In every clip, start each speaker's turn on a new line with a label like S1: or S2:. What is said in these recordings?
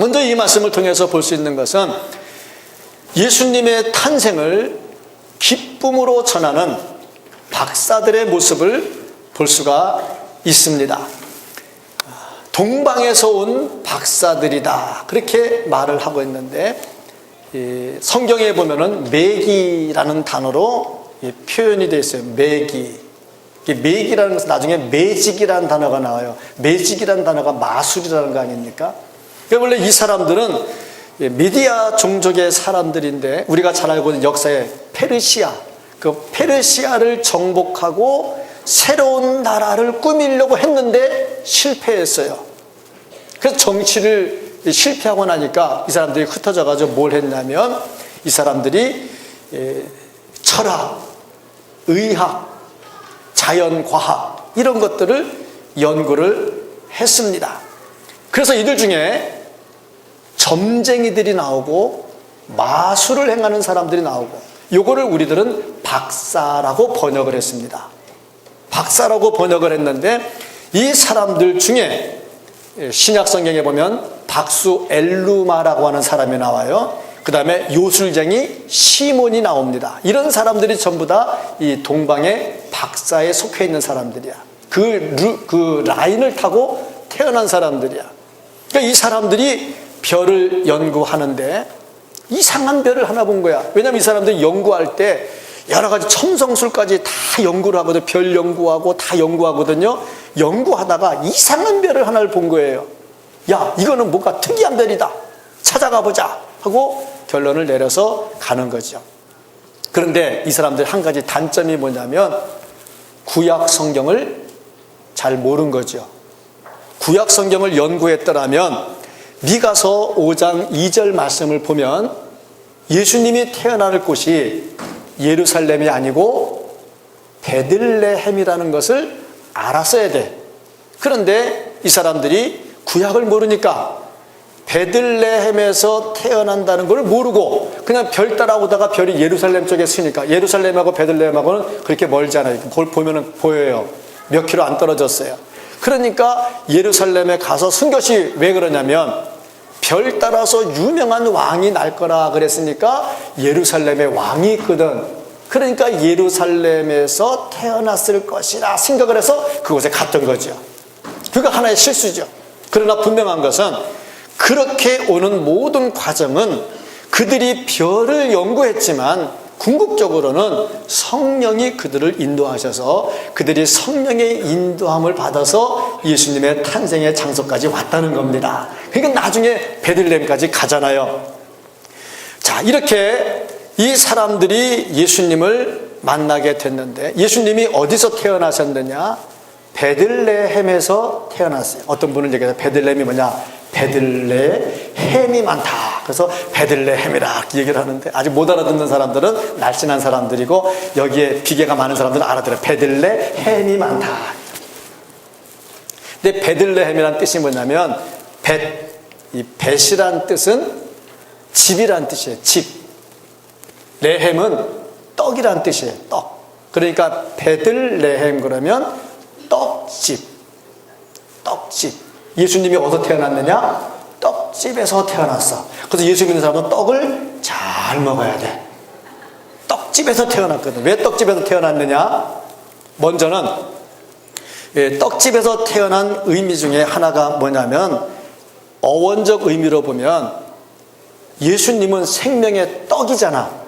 S1: 먼저 이 말씀을 통해서 볼 수 있는 것은 예수님의 탄생을 기쁨으로 전하는 박사들의 모습을 볼 수가 있습니다. 동방에서 온 박사들이다, 그렇게 말을 하고 있는데, 성경에 보면은 매기라는 단어로 표현이 되어 있어요. 매기라는 것은 나중에 매직이라는 단어가 나와요. 매직이라는 단어가 마술이라는 거 아닙니까? 원래 이 사람들은 미디아 종족의 사람들인데, 우리가 잘 알고 있는 역사의 페르시아, 그 페르시아를 정복하고 새로운 나라를 꾸미려고 했는데 실패했어요. 그래서 정치를 실패하고 나니까 이 사람들이 흩어져 가지고 뭘 했냐면, 이 사람들이 철학, 의학, 자연과학 이런 것들을 연구를 했습니다. 그래서 이들 중에 점쟁이들이 나오고 마술을 행하는 사람들이 나오고, 요거를 우리들은 박사라고 번역을 했습니다. 박사라고 번역을 했는데, 이 사람들 중에 신약 성경에 보면 박수 엘루마라고 하는 사람이 나와요. 그 다음에 요술쟁이 시몬이 나옵니다. 이런 사람들이 전부 다 이 동방의 박사에 속해 있는 사람들이야. 그 라인을 타고 태어난 사람들이야. 그러니까 이 사람들이 별을 연구하는데 이상한 별을 하나 본 거야. 왜냐하면 이 사람들이 연구할 때 여러 가지 첨성술까지 다 연구를 하거든요. 별 연구하고 다 연구하거든요. 연구하다가 이상한 별을 하나를 본 거예요. 야, 이거는 뭔가 특이한 별이다, 찾아가 보자 하고 결론을 내려서 가는 거죠. 그런데 이 사람들 한 가지 단점이 뭐냐면 구약 성경을 잘 모른 거죠. 구약 성경을 연구했더라면 미가서 5장 2절 말씀을 보면 예수님이 태어날 곳이 예루살렘이 아니고 베들레헴이라는 것을 알았어야 돼. 그런데 이 사람들이 구약을 모르니까 베들레헴에서 태어난다는 걸 모르고 그냥 별 따라오다가 별이 예루살렘 쪽에 쓰니까, 예루살렘하고 베들레헴하고는 그렇게 멀지 않아요. 보면은 보여요. 몇 킬로 안 떨어졌어요. 그러니까 예루살렘에 가서 쓴 것이 왜 그러냐면, 별 따라서 유명한 왕이 날 거라 그랬으니까 예루살렘에 왕이 있거든. 그러니까 예루살렘에서 태어났을 것이라 생각을 해서 그곳에 갔던 거죠. 그거 하나의 실수죠. 그러나 분명한 것은 그렇게 오는 모든 과정은 그들이 별을 연구했지만 궁극적으로는 성령이 그들을 인도하셔서 그들이 성령의 인도함을 받아서 예수님의 탄생의 장소까지 왔다는 겁니다. 그러니까 나중에 베들레헴까지 가잖아요. 자, 이렇게 이 사람들이 예수님을 만나게 됐는데, 예수님이 어디서 태어나셨느냐? 베들레헴에서 태어났어요. 어떤 분은 얘기해요. 베들레헴이 뭐냐? 베들레헴이 많다. 그래서 베들레헴이라 얘기를 하는데, 아직 못 알아듣는 사람들은 날씬한 사람들이고 여기에 비계가 많은 사람들은 알아들어요. 베들레헴이 많다. 근데 베들레헴이란 뜻이 뭐냐면, 이 벳이란 뜻은 집이란 뜻이에요. 집. 레헴은 떡이란 뜻이에요. 떡. 그러니까 베들레헴 그러면 떡집. 떡집. 예수님이 어디서 태어났느냐? 떡집에서 태어났어. 그래서 예수 믿는 사람은 떡을 잘 먹어야 돼. 떡집에서 태어났거든. 왜 떡집에서 태어났느냐? 먼저는 떡집에서 태어난 의미 중에 하나가 뭐냐면, 어원적 의미로 보면 예수님은 생명의 떡이잖아.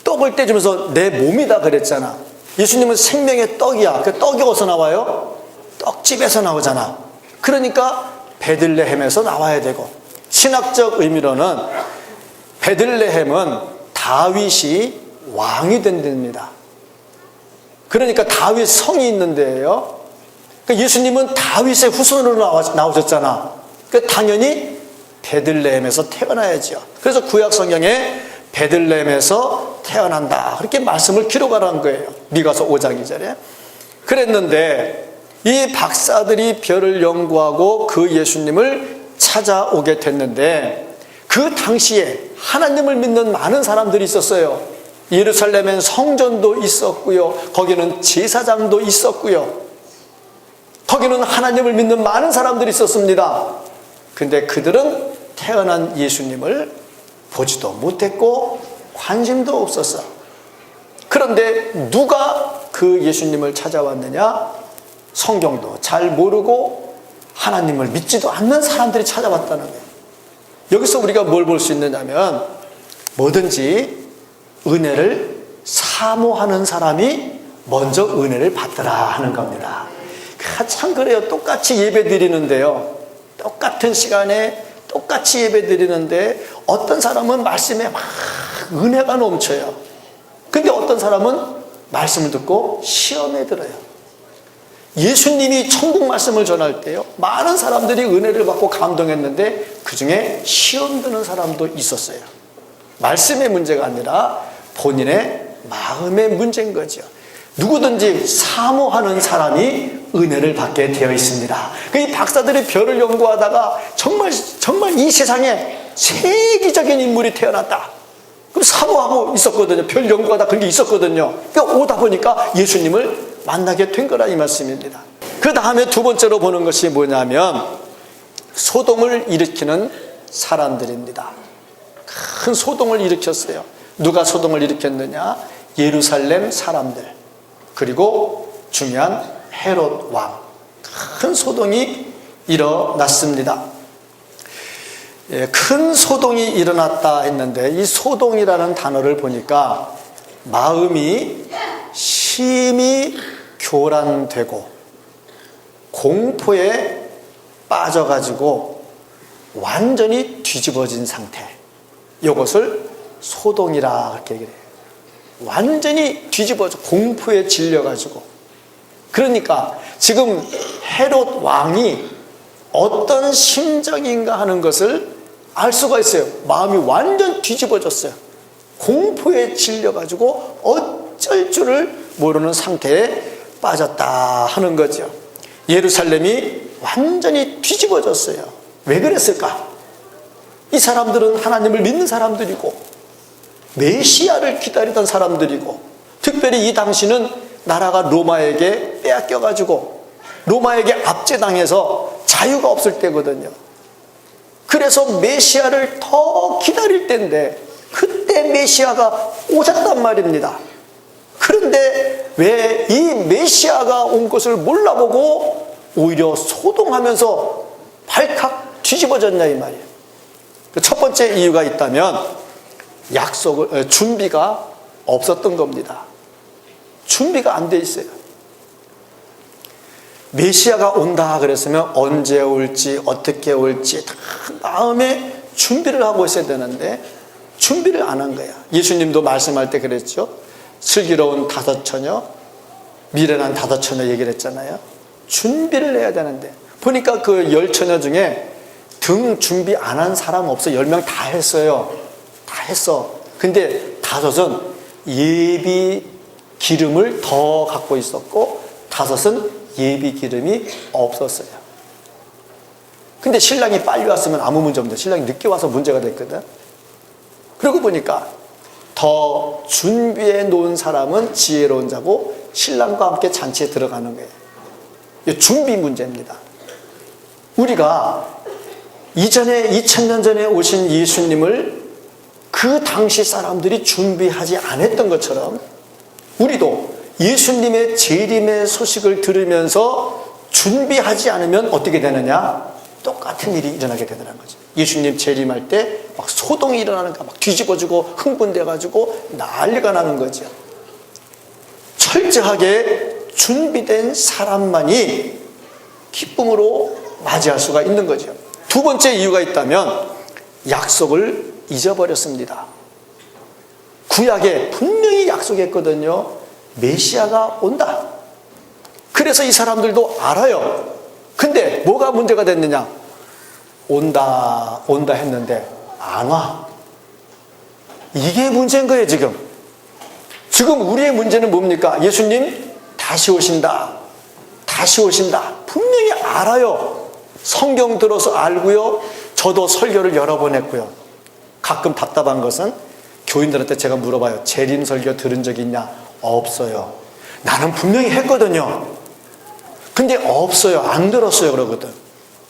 S1: 떡을 떼주면서 내 몸이다 그랬잖아. 예수님은 생명의 떡이야. 그 떡이 어디서 나와요? 떡집에서 나오잖아. 그러니까 베들레헴에서 나와야 되고, 신학적 의미로는 베들레헴은 다윗이 왕이 된 데입니다. 그러니까 다윗 성이 있는 데예요. 그러니까 예수님은 다윗의 후손으로 나오셨잖아. 그러니까 당연히 베들레헴에서 태어나야죠. 그래서 구약 성경에 베들레헴에서 태어난다, 그렇게 말씀을 기록하라는 거예요. 미가서 5장 2절에. 그랬는데 이 박사들이 별을 연구하고 그 예수님을 찾아오게 됐는데, 그 당시에 하나님을 믿는 많은 사람들이 있었어요. 예루살렘엔 성전도 있었고요, 거기는 제사장도 있었고요. 거기는 하나님을 믿는 많은 사람들이 있었습니다. 근데 그들은 태어난 예수님을 보지도 못했고 관심도 없었어. 그런데 누가 그 예수님을 찾아왔느냐? 성경도 잘 모르고 하나님을 믿지도 않는 사람들이 찾아왔다는 거예요. 여기서 우리가 뭘 볼 수 있느냐면 뭐든지 은혜를 사모하는 사람이 먼저 은혜를 받더라 하는 겁니다. 참 그래요. 똑같이 예배 드리는데요, 똑같은 시간에 똑같이 예배 드리는데 어떤 사람은 말씀에 막 은혜가 넘쳐요. 근데 어떤 사람은 말씀을 듣고 시험에 들어요. 예수님이 천국 말씀을 전할 때요, 많은 사람들이 은혜를 받고 감동했는데 그 중에 시험 드는 사람도 있었어요. 말씀의 문제가 아니라 본인의 마음의 문제인 거죠. 누구든지 사모하는 사람이 은혜를 받게 되어 있습니다. 이 박사들이 별을 연구하다가 정말 이 세상에 세계적인 인물이 태어났다. 그럼 사모하고 있었거든요. 별 연구하다 그런 게 있었거든요. 그러니까 오다 보니까 예수님을 만나게 된 거라 이 말씀입니다. 그 다음에 두 번째로 보는 것이 뭐냐면 소동을 일으키는 사람들입니다. 큰 소동을 일으켰어요. 누가 소동을 일으켰느냐? 예루살렘 사람들, 그리고 중요한 헤롯 왕. 큰 소동이 일어났습니다. 큰 소동이 일어났다 했는데 이 소동이라는 단어를 보니까 마음이 심히 교란되고 공포에 빠져가지고 완전히 뒤집어진 상태, 이것을 소동이라 그렇게 얘기를 해요. 완전히 뒤집어져 공포에 질려가지고. 그러니까 지금 헤롯 왕이 어떤 심정인가 하는 것을 알 수가 있어요. 마음이 완전 뒤집어졌어요. 공포에 질려가지고 어쩔 줄을 모르는 상태에 빠졌다 하는 거죠. 예루살렘이 완전히 뒤집어졌어요. 왜 그랬을까? 이 사람들은 하나님을 믿는 사람들이고 메시아를 기다리던 사람들이고, 특별히 이 당시는 나라가 로마에게 빼앗겨가지고 로마에게 압제당해서 자유가 없을 때거든요. 그래서 메시아를 더 기다릴 때인데 그때 메시아가 오셨단 말입니다. 그런데 왜 이 메시아가 온 것을 몰라보고 오히려 소동하면서 발칵 뒤집어졌냐 이 말이에요. 첫 번째 이유가 있다면 준비가 없었던 겁니다. 준비가 안 돼 있어요. 메시아가 온다 그랬으면 언제 올지 어떻게 올지 다 마음에 준비를 하고 있어야 되는데 준비를 안 한 거야. 예수님도 말씀할 때 그랬죠. 슬기로운 5 처녀, 미련한 5 처녀 얘기를 했잖아요. 준비를 해야 되는데 보니까 그 10 처녀 중에 등 준비 안 한 사람 없어. 10명 다 했어요. 다 했어. 근데 5은 예비 기름을 더 갖고 있었고 5은 예비 기름이 없었어요. 근데 신랑이 빨리 왔으면 아무 문제 없는데 신랑이 늦게 와서 문제가 됐거든. 그러고 보니까 더 준비해 놓은 사람은 지혜로운 자고 신랑과 함께 잔치에 들어가는 거예요. 이게 준비 문제입니다. 우리가 이전에 2000년 전에 오신 예수님을 그 당시 사람들이 준비하지 않았던 것처럼 우리도 예수님의 재림의 소식을 들으면서 준비하지 않으면 어떻게 되느냐? 똑같은 일이 일어나게 되더라는 거죠. 예수님 재림할 때 막 소동이 일어나니까 막 뒤집어지고 흥분돼가지고 난리가 나는 거죠. 철저하게 준비된 사람만이 기쁨으로 맞이할 수가 있는 거죠. 두 번째 이유가 있다면 약속을 잊어버렸습니다. 구약에 분명히 약속했거든요. 메시아가 온다. 그래서 이 사람들도 알아요. 근데 뭐가 문제가 됐느냐? 온다 했는데 안 와. 이게 문제인 거예요. 지금 우리의 문제는 뭡니까? 예수님 다시 오신다. 분명히 알아요. 성경 들어서 알고요. 저도 설교를 여러 번 했고요. 가끔 답답한 것은 교인들한테 제가 물어봐요. 재림 설교 들은 적 있냐? 없어요. 나는 분명히 했거든요. 근데 없어요. 안 들었어요. 그러거든.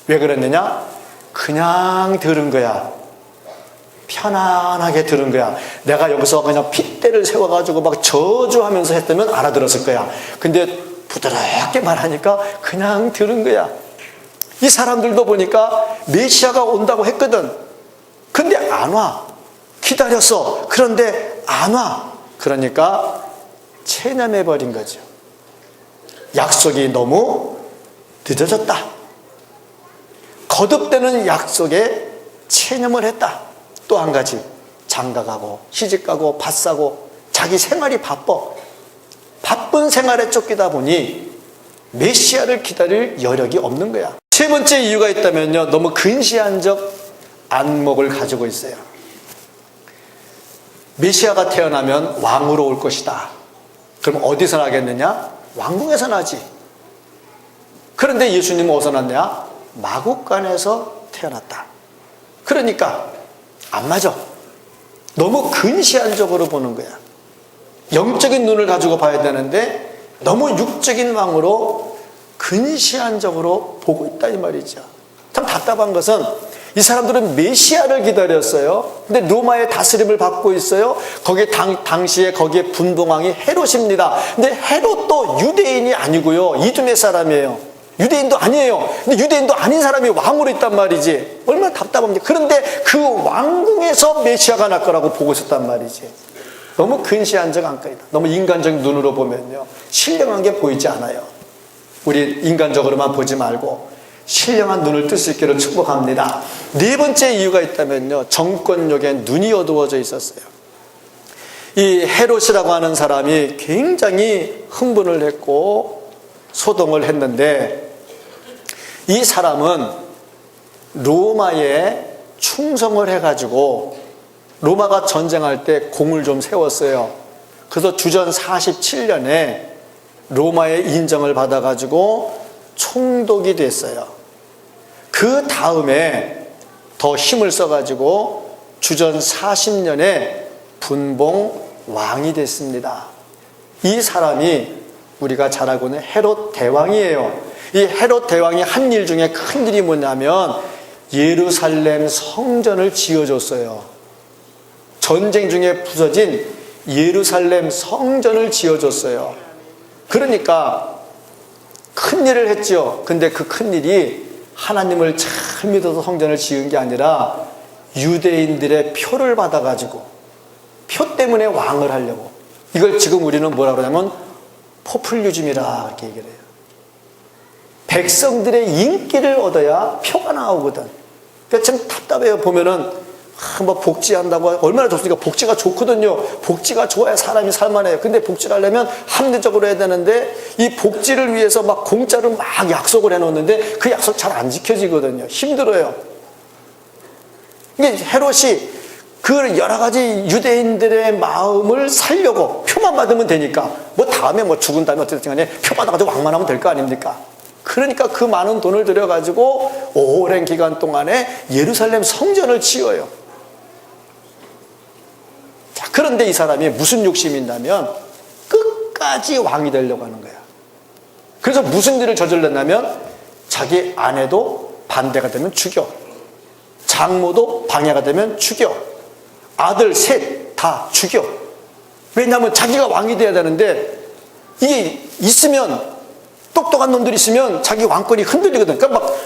S1: 왜 그랬느냐? 그냥 들은 거야. 편안하게 들은 거야. 내가 여기서 그냥 핏대를 세워가지고 막 저주하면서 했다면 알아들었을 거야. 근데 부드럽게 말하니까 그냥 들은 거야. 이 사람들도 보니까 메시아가 온다고 했거든. 근데 안 와. 기다렸어. 그런데 안 와. 그러니까 체념해버린 거죠. 약속이 너무 늦어졌다. 거듭되는 약속에 체념을 했다. 또 한 가지, 장가가고 시집가고 밭 사고 자기 생활이 바빠. 바쁜 생활에 쫓기다 보니 메시아를 기다릴 여력이 없는 거야. 세 번째 이유가 있다면요, 너무 근시안적 안목을 가지고 있어요. 메시아가 태어나면 왕으로 올 것이다. 그럼 어디서 나겠느냐? 왕궁에서 나지. 그런데 예수님은 어디서 났냐? 마국간에서 태어났다. 그러니까 안 맞아. 너무 근시안적으로 보는 거야. 영적인 눈을 가지고 봐야 되는데 너무 육적인 왕으로 근시안적으로 보고 있다 이 말이죠. 참 답답한 것은 이 사람들은 메시아를 기다렸어요. 근데 로마의 다스림을 받고 있어요. 거기에 당시에 거기에 분봉왕이 헤롯입니다. 근데 헤롯도 유대인이 아니고요, 이두메 사람이에요. 유대인도 아니에요. 근데 유대인도 아닌 사람이 왕으로 있단 말이지. 얼마나 답답합니까? 그런데 그 왕궁에서 메시아가 날 거라고 보고 있었단 말이지. 너무 근시안적 안건이다. 너무 인간적인 눈으로 보면요, 신령한 게 보이지 않아요. 우리 인간적으로만 보지 말고 신령한 눈을 뜰 수 있기를 축복합니다. 네 번째 이유가 있다면요, 정권력에 눈이 어두워져 있었어요. 이 헤롯이라고 하는 사람이 굉장히 흥분을 했고 소동을 했는데, 이 사람은 로마에 충성을 해가지고 로마가 전쟁할 때 공을 좀 세웠어요. 그래서 주전 47년에 로마의 인정을 받아가지고 총독이 됐어요. 그 다음에 더 힘을 써가지고 주전 40년에 분봉 왕이 됐습니다. 이 사람이 우리가 잘 알고 있는 헤롯 대왕이에요. 이 헤롯 대왕이 한 일 중에 큰 일이 뭐냐면 예루살렘 성전을 지어줬어요. 전쟁 중에 부서진 예루살렘 성전을 지어줬어요. 그러니까 큰 일을 했죠. 근데 그 큰 일이 하나님을 잘 믿어서 성전을 지은 게 아니라 유대인들의 표를 받아가지고 표 때문에 왕을 하려고. 이걸 지금 우리는 뭐라 그러냐면 포퓰리즘이라 이렇게 얘기를 해요. 백성들의 인기를 얻어야 표가 나오거든. 그러니까 참 답답해요. 보면은 뭐 복지한다고 얼마나 좋습니까? 복지가 좋거든요. 복지가 좋아야 사람이 살만해요. 근데 복지를 하려면 합리적으로 해야 되는데 이 복지를 위해서 막 공짜로 막 약속을 해놓는데 그 약속 잘 안 지켜지거든요. 힘들어요. 이게 헤롯이 그 여러 가지 유대인들의 마음을 살려고 표만 받으면 되니까, 뭐 다음에 뭐 죽은 다음에 어쨌든 간에 표 받아가지고 왕만 하면 될 거 아닙니까? 그러니까 그 많은 돈을 들여가지고 오랜 기간 동안에 예루살렘 성전을 지어요. 자, 그런데 이 사람이 무슨 욕심이 있냐면 끝까지 왕이 되려고 하는 거야. 그래서 무슨 일을 저질렀냐면 자기 아내도 반대가 되면 죽여, 장모도 방해가 되면 죽여, 아들 셋 다 죽여. 왜냐하면 자기가 왕이 돼야 되는데 이게 있으면, 똑똑한 놈들이 있으면 자기 왕권이 흔들리거든. 그러니까 막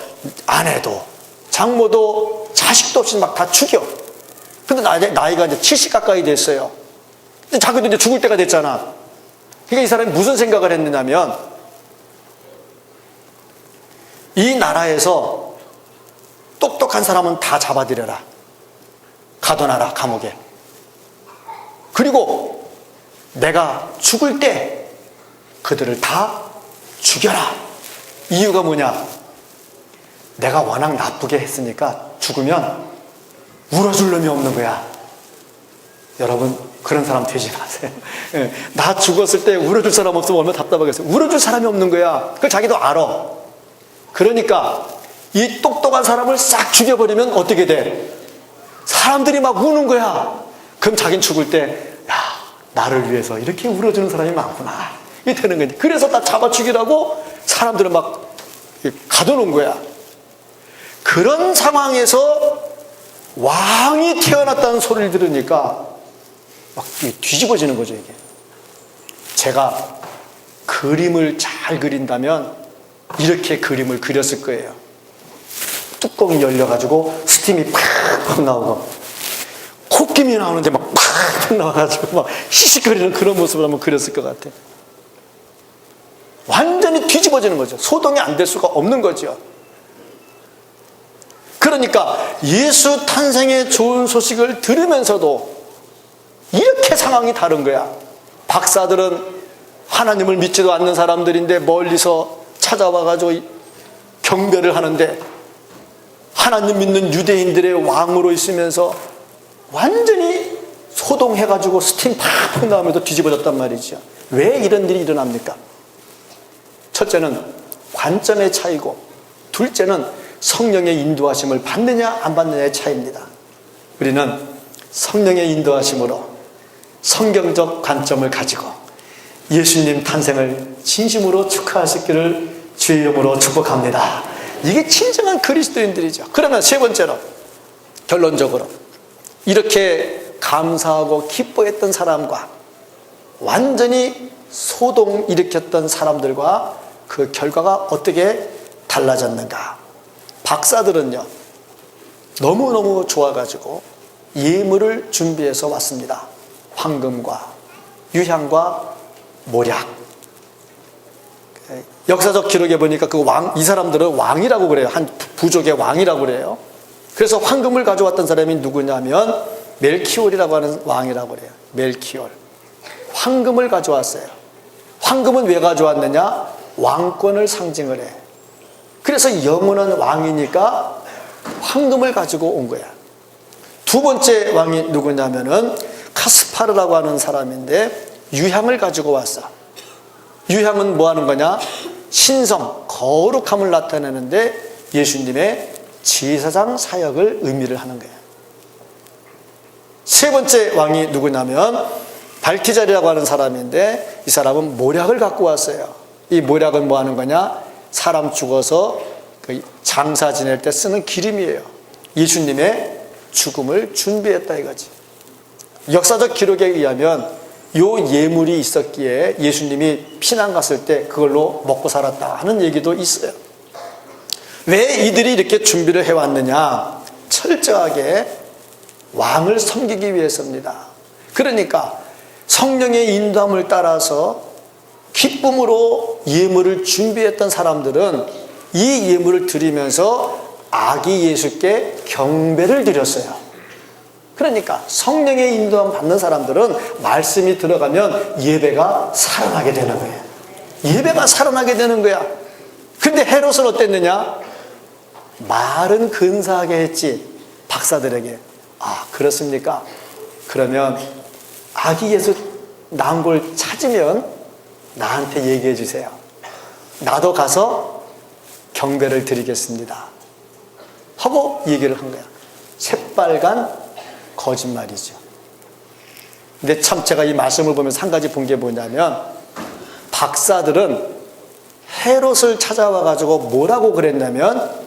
S1: 아내도 장모도 자식도 없이 막 다 죽여. 근데 나이가 이제 70 가까이 됐어요. 근데 자기도 이제 죽을 때가 됐잖아. 그러니까 이 사람이 무슨 생각을 했느냐면, 이 나라에서 똑똑한 사람은 다 잡아들여라. 가둬놔라, 감옥에. 그리고 내가 죽을 때 그들을 다 죽여라. 이유가 뭐냐? 내가 워낙 나쁘게 했으니까 죽으면 울어줄 놈이 없는 거야. 여러분, 그런 사람 되지 마세요. 나 죽었을 때 울어줄 사람 없으면 얼마나 답답하겠어요. 울어줄 사람이 없는 거야. 그걸 자기도 알아. 그러니까 이 똑똑한 사람을 싹 죽여버리면 어떻게 돼? 사람들이 막 우는 거야. 그럼 자기는 죽을 때, 야, 나를 위해서 이렇게 울어주는 사람이 많구나. 이 되는 거지. 그래서 다 잡아 죽이라고 사람들은 막 가둬놓은 거야. 그런 상황에서 왕이 태어났다는 소리를 들으니까 막 뒤집어지는 거죠, 이게. 제가 그림을 잘 그린다면 이렇게 그림을 그렸을 거예요. 뚜껑이 열려가지고 스팀이 팍팍 나오고, 콧김이 나오는데 막 팍팍 나와가지고 막 히식거리는 그런 모습을 한번 그렸을 것 같아요. 완전히 뒤집어지는 거죠. 소동이 안 될 수가 없는 거죠. 그러니까 예수 탄생의 좋은 소식을 들으면서도 이렇게 상황이 다른 거야. 박사들은 하나님을 믿지도 않는 사람들인데 멀리서 찾아와가지고 경배를 하는데, 하나님 믿는 유대인들의 왕으로 있으면서 완전히 소동해가지고 스팀 팍팍 나오면서 뒤집어졌단 말이죠. 왜 이런 일이 일어납니까? 첫째는 관점의 차이고, 둘째는 성령의 인도하심을 받느냐 안 받느냐의 차이입니다. 우리는 성령의 인도하심으로 성경적 관점을 가지고 예수님 탄생을 진심으로 축하할 수 있기를 주의 이름으로 축복합니다. 이게 진정한 그리스도인들이죠. 그러면 세 번째로, 결론적으로 이렇게 감사하고 기뻐했던 사람과 완전히 소동 일으켰던 사람들과 그 결과가 어떻게 달라졌는가. 박사들은요, 너무너무 좋아가지고 예물을 준비해서 왔습니다. 황금과 유향과 모략. 역사적 기록에 보니까 이 사람들은 왕이라고 그래요. 한 부족의 왕이라고 그래요. 그래서 황금을 가져왔던 사람이 누구냐면 멜키올이라고 하는 왕이라고 그래요. 멜키올. 황금을 가져왔어요. 황금은 왜 가져왔느냐? 왕권을 상징을 해. 그래서 영원한 왕이니까 황금을 가지고 온 거야. 두 번째 왕이 누구냐면은 카스파르라고 하는 사람인데 유향을 가지고 왔어. 유향은 뭐 하는 거냐? 신성, 거룩함을 나타내는데 예수님의 제사장 사역을 의미를 하는 거예요. 세 번째 왕이 누구냐면 발키자리라고 하는 사람인데 이 사람은 모략을 갖고 왔어요. 이 모략은 뭐 하는 거냐? 사람 죽어서 장사 지낼 때 쓰는 기름이에요. 예수님의 죽음을 준비했다 이거지. 역사적 기록에 의하면 요 예물이 있었기에 예수님이 피난 갔을 때 그걸로 먹고 살았다 하는 얘기도 있어요. 왜 이들이 이렇게 준비를 해왔느냐? 철저하게 왕을 섬기기 위해서입니다. 그러니까 성령의 인도함을 따라서 기쁨으로 예물을 준비했던 사람들은 이 예물을 드리면서 아기 예수께 경배를 드렸어요. 그러니까 성령의 인도함 받는 사람들은 말씀이 들어가면 예배가 살아나게 되는 거예요. 예배가 살아나게 되는 거야. 근데 헤롯은 어땠느냐? 말은 근사하게 했지. 박사들에게. 아, 그렇습니까? 그러면 아기 예수 나온 걸 찾으면 나한테 얘기해 주세요. 나도 가서 경배를 드리겠습니다. 하고 얘기를 한 거야. 새빨간 거짓말이죠. 근데 참 제가 이 말씀을 보면서 한 가지 본 게 뭐냐면 박사들은 헤롯을 찾아와 가지고 뭐라고 그랬냐면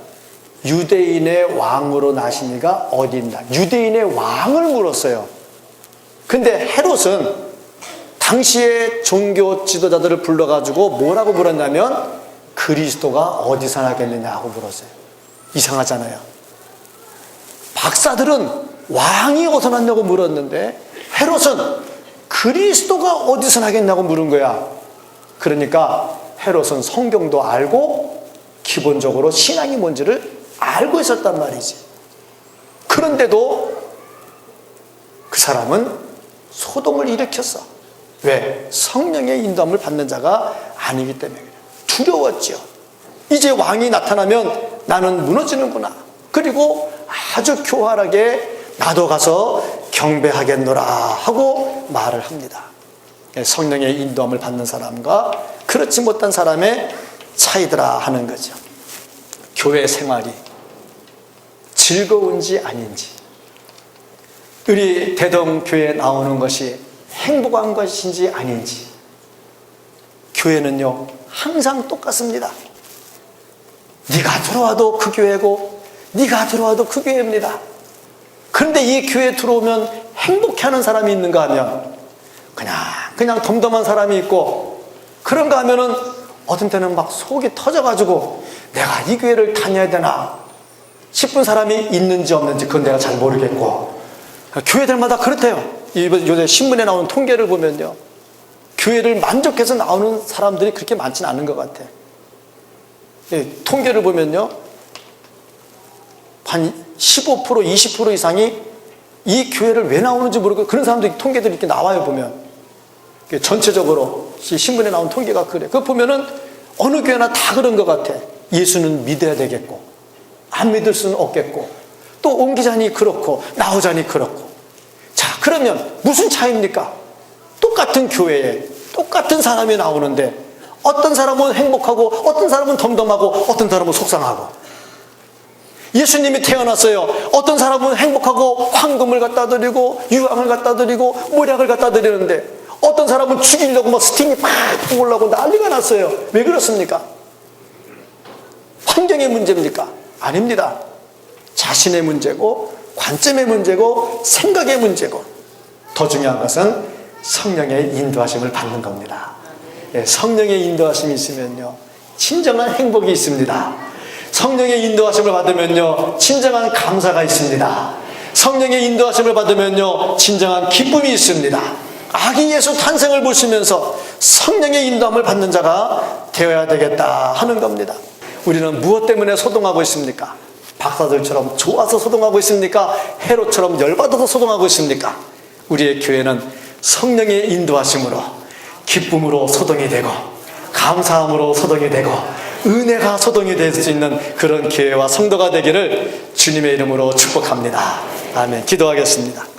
S1: 유대인의 왕으로 나신 이가 어디 있나. 유대인의 왕을 물었어요. 근데 헤롯은 당시에 종교 지도자들을 불러가지고 뭐라고 물었냐면 그리스도가 어디서 나겠느냐고 물었어요. 이상하잖아요. 박사들은 왕이 어디서 났냐고 물었는데 헤롯은 그리스도가 어디서 나겠냐고 물은 거야. 그러니까 헤롯은 성경도 알고 기본적으로 신앙이 뭔지를 알고 있었단 말이지. 그런데도 그 사람은 소동을 일으켰어. 왜? 성령의 인도함을 받는 자가 아니기 때문에. 두려웠죠. 이제 왕이 나타나면 나는 무너지는구나. 그리고 아주 교활하게 나도 가서 경배하겠노라 하고 말을 합니다. 성령의 인도함을 받는 사람과 그렇지 못한 사람의 차이더라 하는 거죠. 교회 생활이 즐거운지 아닌지, 우리 대동교회에 나오는 것이 행복한 것인지 아닌지, 교회는요 항상 똑같습니다. 네가 들어와도 그 교회고 네가 들어와도 그 교회입니다. 그런데 이 교회에 들어오면 행복해하는 사람이 있는가 하면 그냥 덤덤한 사람이 있고, 그런가 하면은 어떤 때는 막 속이 터져가지고 내가 이 교회를 다녀야 되나 싶은 사람이 있는지 없는지 그건 내가 잘 모르겠고, 교회들마다 그렇대요. 요새 신문에 나오는 통계를 보면요 교회를 만족해서 나오는 사람들이 그렇게 많지는 않은 것 같아. 통계를 보면요 한 15% 20% 이상이 이 교회를 왜 나오는지 모르고 그런 사람들이 통계들이 이렇게 나와요. 보면 전체적으로 신문에 나온 통계가 그래. 그거 보면은 어느 교회나 다 그런 것 같아. 예수는 믿어야 되겠고 안 믿을 수는 없겠고 또 옮기자니 그렇고 나오자니 그렇고. 자, 그러면 무슨 차이입니까? 똑같은 교회에 똑같은 사람이 나오는데 어떤 사람은 행복하고 어떤 사람은 덤덤하고 어떤 사람은 속상하고. 예수님이 태어났어요. 어떤 사람은 행복하고 황금을 갖다 드리고 유황을 갖다 드리고 모략을 갖다 드리는데 어떤 사람은 죽이려고 막 스팅이 팍 올라오고 난리가 났어요. 왜 그렇습니까? 환경의 문제입니까? 아닙니다. 자신의 문제고 관점의 문제고 생각의 문제고, 더 중요한 것은 성령의 인도하심을 받는 겁니다. 성령의 인도하심이 있으면요 진정한 행복이 있습니다. 성령의 인도하심을 받으면요 진정한 감사가 있습니다. 성령의 인도하심을 받으면요 진정한 기쁨이 있습니다. 아기 예수 탄생을 보시면서 성령의 인도함을 받는 자가 되어야 되겠다 하는 겁니다. 우리는 무엇 때문에 소동하고 있습니까? 박사들처럼 좋아서 소동하고 있습니까? 헤롯처럼 열받아서 소동하고 있습니까? 우리의 교회는 성령의 인도하심으로 기쁨으로 소동이 되고 감사함으로 소동이 되고 은혜가 소동이 될 수 있는 그런 교회와 성도가 되기를 주님의 이름으로 축복합니다. 아멘. 기도하겠습니다.